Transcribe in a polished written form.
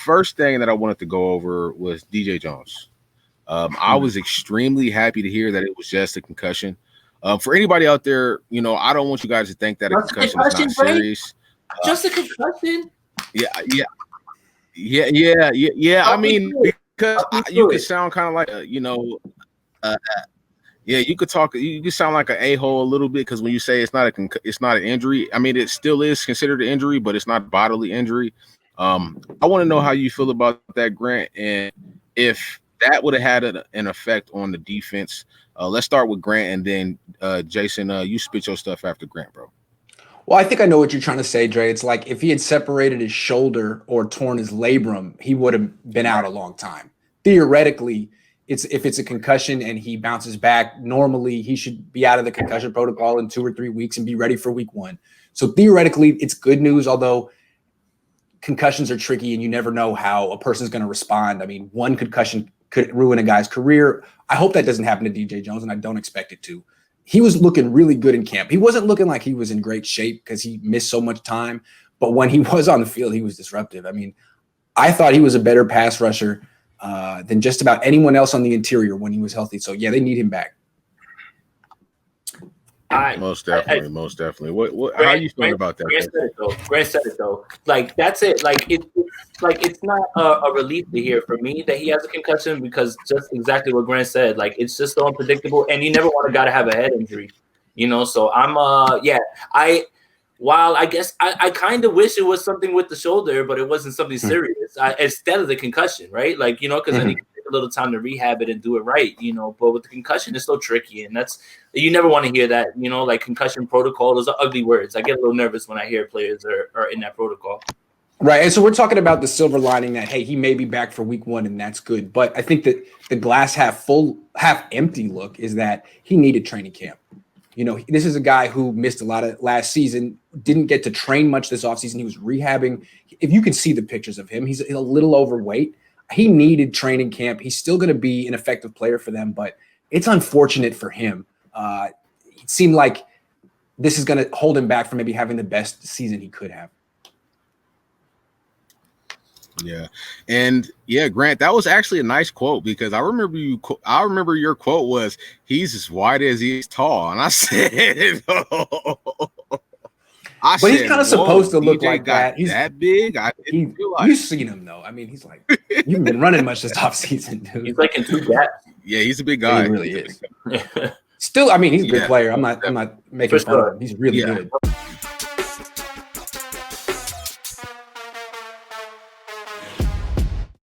first thing that I wanted to go over was DJ Jones. I was extremely happy to hear that it was just a concussion. For anybody out there, I don't want you guys to think that a concussion is not serious. Just a concussion. Yeah. I mean, because you could sound kind of like, you could talk. You could sound like an a-hole a little bit because when you say it's not an injury, I mean it still is considered an injury, but it's not bodily injury. I want to know how you feel about that, Grant, and if that would have had an effect on the defense. Let's start with Grant, and then Jason, you spit your stuff after Grant, bro. Well, I think I know what you're trying to say, Dre. It's like if he had separated his shoulder or torn his labrum, he would have been out a long time. Theoretically, if it's a concussion and he bounces back, normally he should be out of the concussion protocol in 2 or 3 weeks and be ready for week 1. So theoretically, it's good news, although concussions are tricky and you never know how a person's going to respond. I mean, one concussion could ruin a guy's career. I hope that doesn't happen to DJ Jones, and I don't expect it to. He was looking really good in camp. He wasn't looking like he was in great shape because he missed so much time. But when he was on the field, he was disruptive. I mean, I thought he was a better pass rusher than just about anyone else on the interior when he was healthy. So, yeah, they need him back. Most definitely. What? How are you feeling about that? Grant said it though. Like that's it. Like it's not a relief to hear for me that he has a concussion because just exactly what Grant said. Like it's just so unpredictable, and you never want a guy to have a head injury, So I'm While I guess I kind of wish it was something with the shoulder, but it wasn't something serious instead of the concussion, right? Like, because then you can take a little time to rehab it and do it right, But with the concussion, it's so tricky. And you never want to hear that, like concussion protocol. Those are ugly words. I get a little nervous when I hear players are in that protocol. Right. And so we're talking about the silver lining that, hey, he may be back for week 1 and that's good. But I think that the glass half full, half empty look is that he needed training camp. This is a guy who missed a lot of last season, didn't get to train much this offseason. He was rehabbing. If you can see the pictures of him, he's a little overweight. He needed training camp. He's still going to be an effective player for them, but it's unfortunate for him. It seemed like this is going to hold him back from maybe having the best season he could have. Yeah. And yeah, Grant, that was actually a nice quote because I remember your quote was, he's as wide as he is tall. And I said, but he's kind of supposed to look like that. He's that big. You've seen him though. I mean, he's like, you haven't been running much this offseason, dude. He's like in 2 gaps. Yeah, he's a big guy. He really is. Still, I mean, he's a good player. I'm not making fun of him. He's really good.